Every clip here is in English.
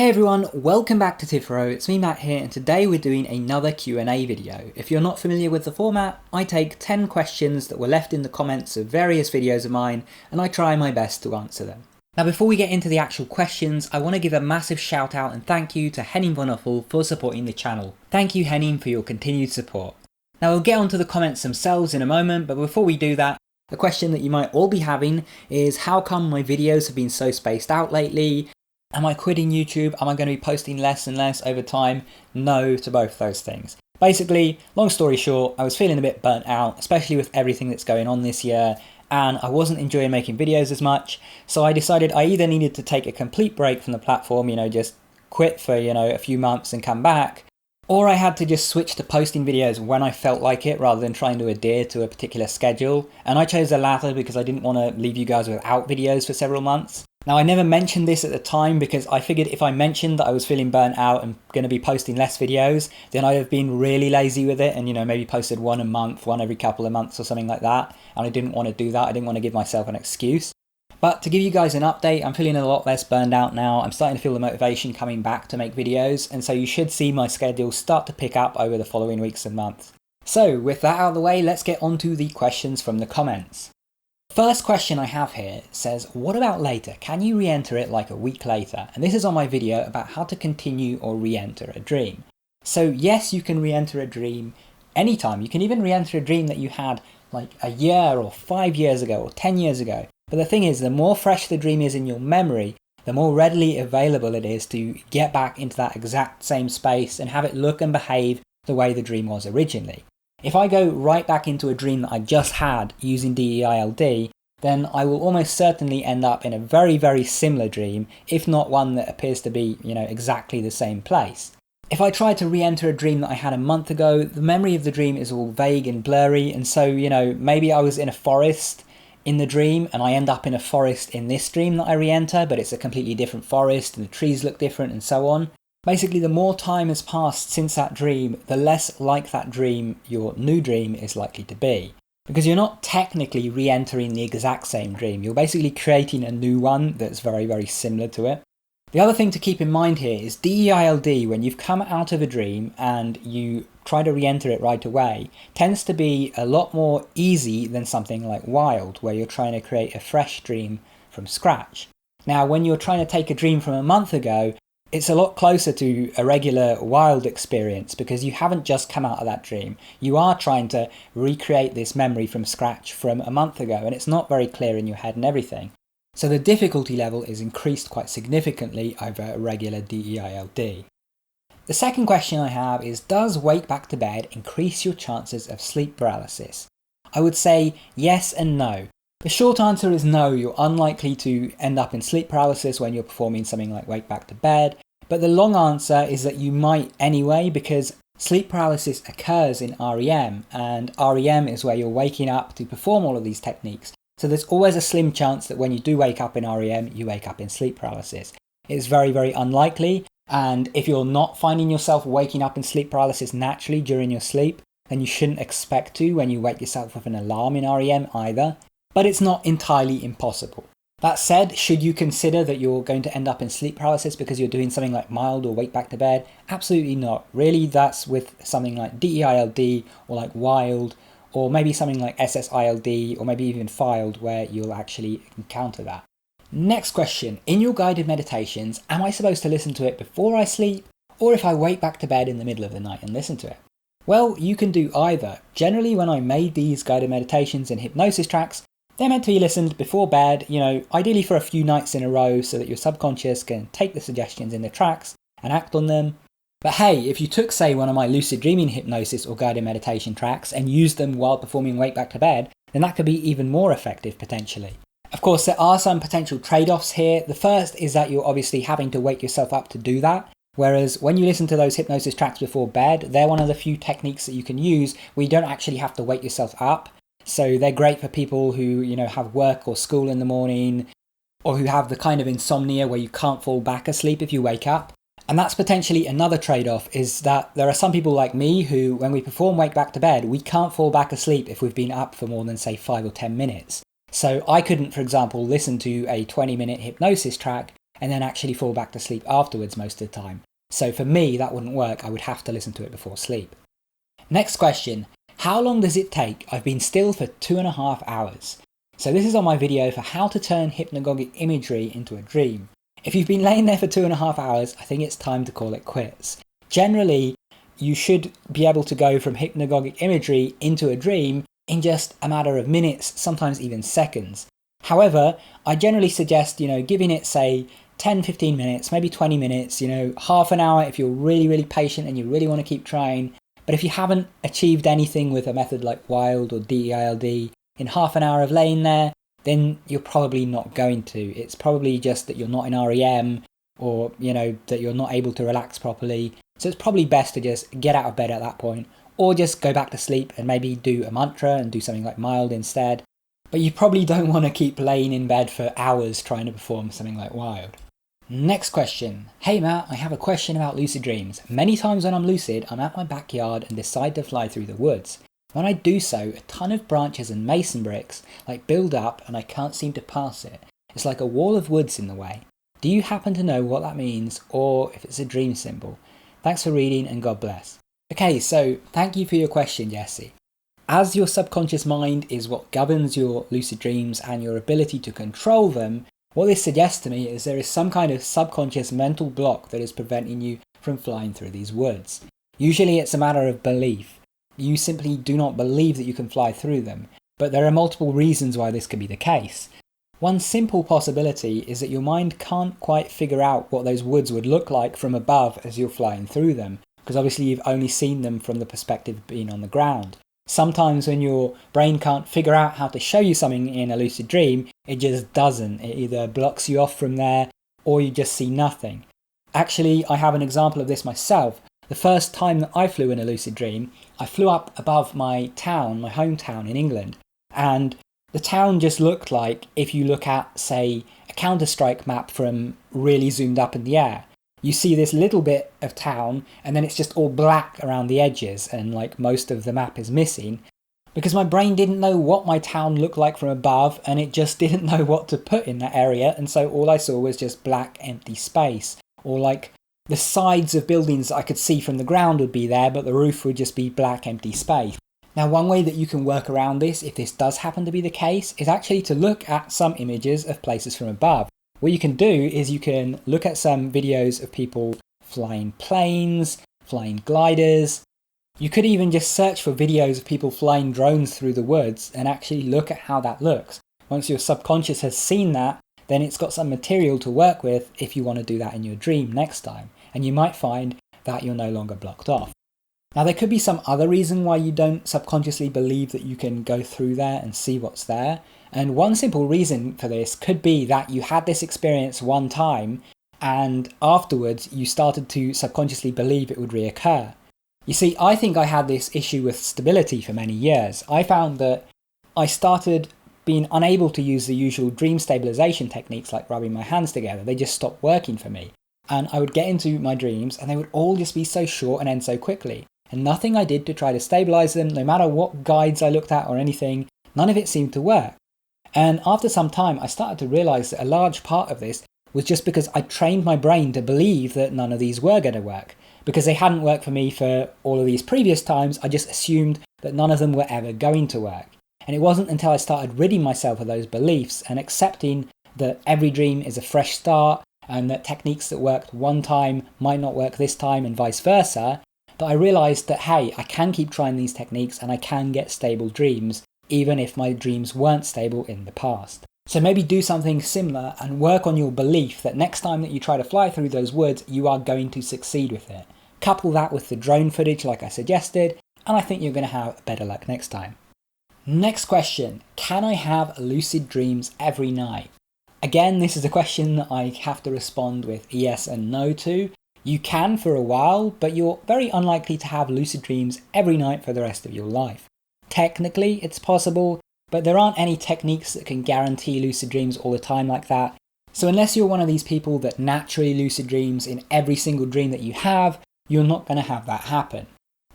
Hey everyone, welcome back to Tipharot. It's me Matt here, and today we're doing another Q&A video. If you're not familiar with the format, I take 10 questions that were left in the comments of various videos of mine and I try my best to answer them. Now before we get into the actual questions, I want to give a massive shout out and thank you to Henning von Offel for supporting the channel. Thank you Henning for your continued support. Now we'll get onto the comments themselves in a moment, but before we do that, the question that you might all be having is how come my videos have been so spaced out lately? Am I quitting YouTube? Am I going to be posting less and less over time? No to both those things. Basically, long story short, I was feeling a bit burnt out, especially with everything that's going on this year, and I wasn't enjoying making videos as much, so I decided I either needed to take a complete break from the platform, just quit for, a few months and come back, or I had to just switch to posting videos when I felt like it rather than trying to adhere to a particular schedule, and I chose the latter because I didn't want to leave you guys without videos for several months. Now I never mentioned this at the time because I figured if I mentioned that I was feeling burnt out and going to be posting less videos, then I'd have been really lazy with it and maybe posted one a month, one every couple of months or something like that, and I didn't want to do that. I didn't want to give myself an excuse. But to give you guys an update, I'm feeling a lot less burned out now. I'm starting to feel the motivation coming back to make videos, and so you should see my schedule start to pick up over the following weeks and months. So with that out of the way, let's get on to the questions from the comments. First question I have here says, what about later? Can you re-enter it like a week later? And this is on my video about how to continue or re-enter a dream. So yes, you can re-enter a dream anytime. You can even re-enter a dream that you had like a year or 5 years ago or 10 years ago. But the thing is, the more fresh the dream is in your memory, the more readily available it is to get back into that exact same space and have it look and behave the way the dream was originally. If I go right back into a dream that I just had using DEILD, then I will almost certainly end up in a very, very similar dream, if not one that appears to be, exactly the same place. If I try to re-enter a dream that I had a month ago, the memory of the dream is all vague and blurry, and so, maybe I was in a forest in the dream and I end up in a forest in this dream that I re-enter, but it's a completely different forest and the trees look different and so on. Basically, the more time has passed since that dream, the less like that dream your new dream is likely to be. Because you're not technically re-entering the exact same dream, you're basically creating a new one that's very, very similar to it. The other thing to keep in mind here is DEILD, when you've come out of a dream and you try to re-enter it right away, tends to be a lot more easy than something like WILD, where you're trying to create a fresh dream from scratch. Now, when you're trying to take a dream from a month ago, it's a lot closer to a regular WILD experience because you haven't just come out of that dream. You are trying to recreate this memory from scratch from a month ago, and it's not very clear in your head and everything. So the difficulty level is increased quite significantly over a regular DEILD. The second question I have is, does wake back to bed increase your chances of sleep paralysis? I would say yes and no. The short answer is no, you're unlikely to end up in sleep paralysis when you're performing something like Wake Back to Bed, but the long answer is that you might anyway, because sleep paralysis occurs in REM, and REM is where you're waking up to perform all of these techniques, so there's always a slim chance that when you do wake up in REM, you wake up in sleep paralysis. It's very, very unlikely, and if you're not finding yourself waking up in sleep paralysis naturally during your sleep, then you shouldn't expect to when you wake yourself with an alarm in REM either. But it's not entirely impossible. That said, should you consider that you're going to end up in sleep paralysis because you're doing something like mild or wake back to bed? Absolutely not. Really, that's with something like DEILD or like WILD, or maybe something like SSILD, or maybe even FILD, where you'll actually encounter that. Next question. In your guided meditations, am I supposed to listen to it before I sleep, or if I wake back to bed in the middle of the night and listen to it? Well, you can do either. Generally, when I made these guided meditations and hypnosis tracks, they're meant to be listened before bed, ideally for a few nights in a row so that your subconscious can take the suggestions in the tracks and act on them. But hey, if you took, say, one of my lucid dreaming hypnosis or guided meditation tracks and used them while performing Wake Back to Bed, then that could be even more effective potentially. Of course, there are some potential trade-offs here. The first is that you're obviously having to wake yourself up to do that. Whereas when you listen to those hypnosis tracks before bed, they're one of the few techniques that you can use where you don't actually have to wake yourself up. So they're great for people who, have work or school in the morning, or who have the kind of insomnia where you can't fall back asleep if you wake up. And that's potentially another trade-off, is that there are some people like me who, when we perform Wake Back to Bed, we can't fall back asleep if we've been up for more than, say, 5 or 10 minutes. So I couldn't, for example, listen to a 20-minute hypnosis track and then actually fall back to sleep afterwards most of the time. So for me, that wouldn't work. I would have to listen to it before sleep. Next question. How long does it take? I've been still for 2.5 hours. So this is on my video for how to turn hypnagogic imagery into a dream. If you've been laying there for 2.5 hours, I think it's time to call it quits. Generally, you should be able to go from hypnagogic imagery into a dream in just a matter of minutes, sometimes even seconds. However, I generally suggest, giving it, say, 10-15 minutes, maybe 20 minutes, half an hour if you're really, really patient and you really want to keep trying. But if you haven't achieved anything with a method like WILD or DEILD in half an hour of laying there, then you're probably not going to. It's probably just that you're not in REM, or, that you're not able to relax properly. So it's probably best to just get out of bed at that point, or just go back to sleep and maybe do a mantra and do something like mild instead. But you probably don't want to keep laying in bed for hours trying to perform something like wild. Next question. Hey Matt, I have a question about lucid dreams. Many times when I'm lucid, I'm at my backyard and decide to fly through the woods. When I do so, a ton of branches and mason bricks build up and I can't seem to pass it. It's like a wall of woods in the way. Do you happen to know what that means, or if it's a dream symbol? Thanks for reading and God bless. Okay, so thank you for your question, Jesse. As your subconscious mind is what governs your lucid dreams and your ability to control them, what this suggests to me is there is some kind of subconscious mental block that is preventing you from flying through these woods. Usually it's a matter of belief. You simply do not believe that you can fly through them, but there are multiple reasons why this could be the case. One simple possibility is that your mind can't quite figure out what those woods would look like from above as you're flying through them, because obviously you've only seen them from the perspective of being on the ground. Sometimes when your brain can't figure out how to show you something in a lucid dream, it just doesn't. It either blocks you off from there, or you just see nothing. Actually, I have an example of this myself. The first time that I flew in a lucid dream, I flew up above my town, my hometown in England, and the town just looked like if you look at, say, a Counter-Strike map from really zoomed up in the air. You see this little bit of town and then it's just all black around the edges and most of the map is missing, because my brain didn't know what my town looked like from above and it just didn't know what to put in that area, and so all I saw was just black empty space, or the sides of buildings that I could see from the ground would be there but the roof would just be black empty space. Now, one way that you can work around this, if this does happen to be the case, is actually to look at some images of places from above. What you can do is you can look at some videos of people flying planes, flying gliders. You could even just search for videos of people flying drones through the woods and actually look at how that looks. Once your subconscious has seen that, then it's got some material to work with if you want to do that in your dream next time. And you might find that you're no longer blocked off. Now, there could be some other reason why you don't subconsciously believe that you can go through there and see what's there. And one simple reason for this could be that you had this experience one time and afterwards you started to subconsciously believe it would reoccur. You see, I think I had this issue with stability for many years. I found that I started being unable to use the usual dream stabilization techniques like rubbing my hands together. They just stopped working for me. And I would get into my dreams and they would all just be so short and end so quickly. And nothing I did to try to stabilize them, no matter what guides I looked at or anything, none of it seemed to work. And after some time, I started to realize that a large part of this was just because I trained my brain to believe that none of these were going to work. Because they hadn't worked for me for all of these previous times, I just assumed that none of them were ever going to work. And it wasn't until I started ridding myself of those beliefs and accepting that every dream is a fresh start and that techniques that worked one time might not work this time and vice versa, that I realized that, hey, I can keep trying these techniques and I can get stable dreams, even if my dreams weren't stable in the past. So maybe do something similar and work on your belief that next time that you try to fly through those woods, you are going to succeed with it. Couple that with the drone footage like I suggested, and I think you're going to have better luck next time. Next question, can I have lucid dreams every night? Again, this is a question that I have to respond with yes and no to. You can for a while, but you're very unlikely to have lucid dreams every night for the rest of your life. Technically, it's possible, but there aren't any techniques that can guarantee lucid dreams all the time like that. So unless you're one of these people that naturally lucid dreams in every single dream that you have, you're not going to have that happen.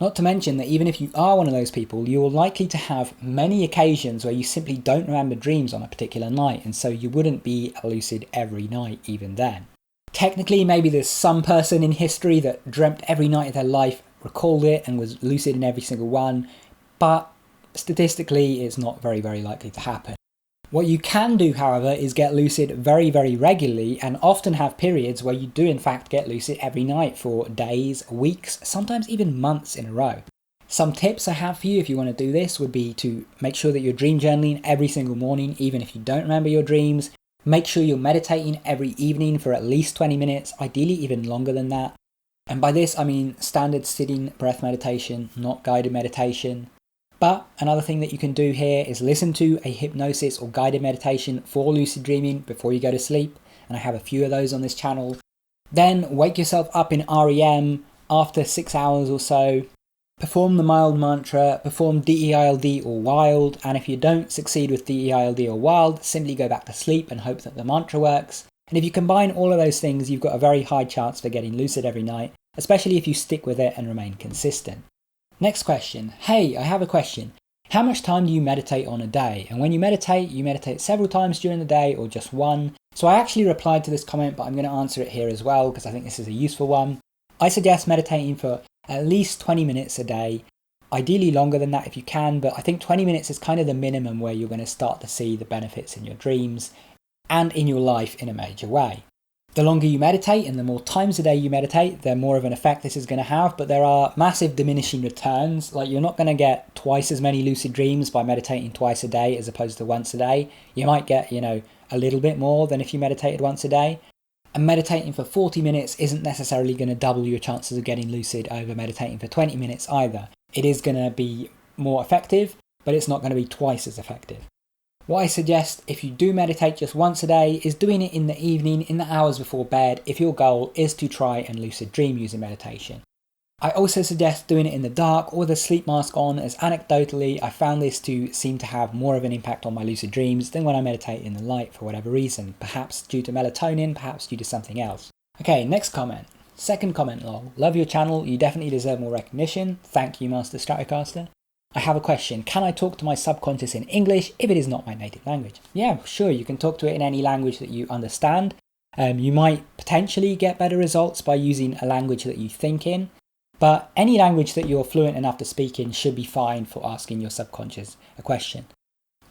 Not to mention that even if you are one of those people, you're likely to have many occasions where you simply don't remember dreams on a particular night, and so you wouldn't be lucid every night even then. Technically, maybe there's some person in history that dreamt every night of their life, recalled it, and was lucid in every single one, but statistically it's not very likely to happen. What you can do, however, is get lucid very regularly, and often have periods where you do in fact get lucid every night for days, weeks, sometimes even months in a row. Some tips I have for you if you want to do this would be to make sure that you're dream journaling every single morning, even if you don't remember your dreams. Make sure you're meditating every evening for at least 20 minutes, ideally even longer than that. And by this I mean standard sitting breath meditation, not guided meditation. But another thing that you can do here is listen to a hypnosis or guided meditation for lucid dreaming before you go to sleep, and I have a few of those on this channel. Then wake yourself up in REM after 6 hours or so. Perform the mild mantra, perform DEILD or wild, and if you don't succeed with DEILD or wild, simply go back to sleep and hope that the mantra works. And if you combine all of those things, you've got a very high chance for getting lucid every night, especially if you stick with it and remain consistent. Next question. Hey, I have a question. How much time do you meditate on a day? And when you meditate several times during the day or just one? So I actually replied to this comment, but I'm going to answer it here as well because I think this is a useful one. I suggest meditating for at least 20 minutes a day, ideally longer than that if you can, but I think 20 minutes is kind of the minimum where you're going to start to see the benefits in your dreams and in your life in a major way. The longer you meditate and the more times a day you meditate, the more of an effect this is going to have, but there are massive diminishing returns. Like, you're not going to get twice as many lucid dreams by meditating twice a day as opposed to once a day. You might get, a little bit more than if you meditated once a day. And meditating for 40 minutes isn't necessarily going to double your chances of getting lucid over meditating for 20 minutes either. It is going to be more effective, but it's not going to be twice as effective. What I suggest if you do meditate just once a day is doing it in the evening, in the hours before bed, if your goal is to try and lucid dream using meditation. I also suggest doing it in the dark or with a sleep mask on, as anecdotally I found this to seem to have more of an impact on my lucid dreams than when I meditate in the light for whatever reason, perhaps due to melatonin, perhaps due to something else. Okay, next comment. Second comment lol. Love your channel, you definitely deserve more recognition. Thank you, Master Stratocaster. I have a question. Can I talk to my subconscious in English if it is not my native language? Yeah, sure, you can talk to it in any language that you understand. You might potentially get better results by using a language that you think in. But any language that you're fluent enough to speak in should be fine for asking your subconscious a question.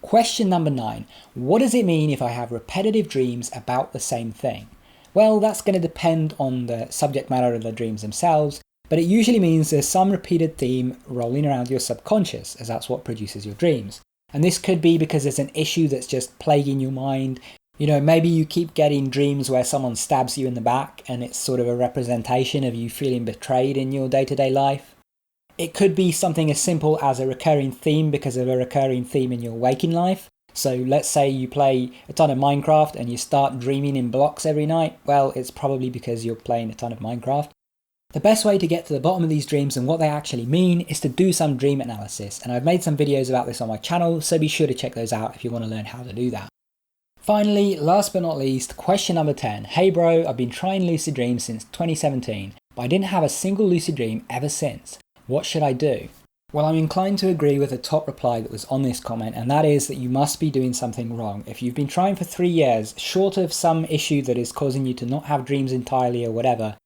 Question number 9. What does it mean if I have repetitive dreams about the same thing? Well, that's going to depend on the subject matter of the dreams themselves, but it usually means there's some repeated theme rolling around your subconscious, as that's what produces your dreams. And this could be because there's an issue that's just plaguing your mind. Maybe you keep getting dreams where someone stabs you in the back and it's sort of a representation of you feeling betrayed in your day-to-day life. It could be something as simple as a recurring theme because of a recurring theme in your waking life. So let's say you play a ton of Minecraft and you start dreaming in blocks every night. Well, it's probably because you're playing a ton of Minecraft. The best way to get to the bottom of these dreams and what they actually mean is to do some dream analysis. And I've made some videos about this on my channel, so be sure to check those out if you want to learn how to do that. Finally, last but not least, question number 10. Hey bro, I've been trying lucid dreams since 2017, but I didn't have a single lucid dream ever since. What should I do? Well, I'm inclined to agree with the top reply that was on this comment, and that is that you must be doing something wrong. If you've been trying for 3 years, short of some issue that is causing you to not have dreams entirely or whatever,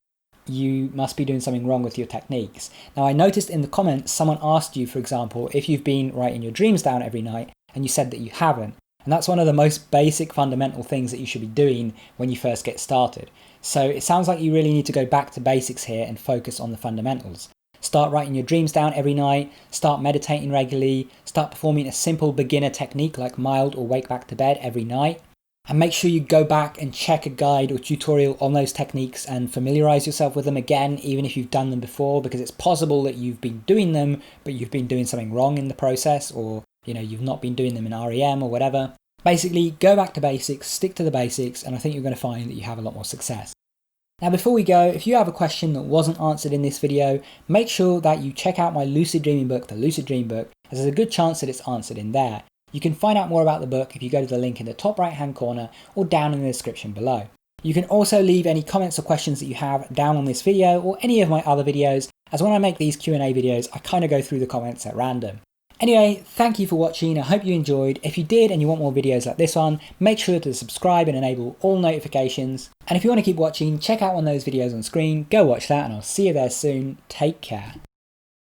you must be doing something wrong with your techniques. Now, I noticed in the comments someone asked you, for example, if you've been writing your dreams down every night, and you said that you haven't. And that's one of the most basic fundamental things that you should be doing when you first get started. So it sounds like you really need to go back to basics here and focus on the fundamentals. Start writing your dreams down every night, start meditating regularly, start performing a simple beginner technique like mild or wake back to bed every night. And make sure you go back and check a guide or tutorial on those techniques and familiarize yourself with them again, even if you've done them before, because it's possible that you've been doing them, but you've been doing something wrong in the process, or you've not been doing them in REM or whatever. Basically, go back to basics, stick to the basics, and I think you're going to find that you have a lot more success. Now, before we go, if you have a question that wasn't answered in this video, make sure that you check out my lucid dreaming book, the Lucid Dream Book, as there's a good chance that it's answered in there. You can find out more about the book if you go to the link in the top right hand corner or down in the description below. You can also leave any comments or questions that you have down on this video or any of my other videos, as when I make these Q&A videos, I kind of go through the comments at random. Anyway, thank you for watching, I hope you enjoyed. If you did and you want more videos like this one, make sure to subscribe and enable all notifications. And if you want to keep watching, check out one of those videos on screen, go watch that, and I'll see you there soon. Take care.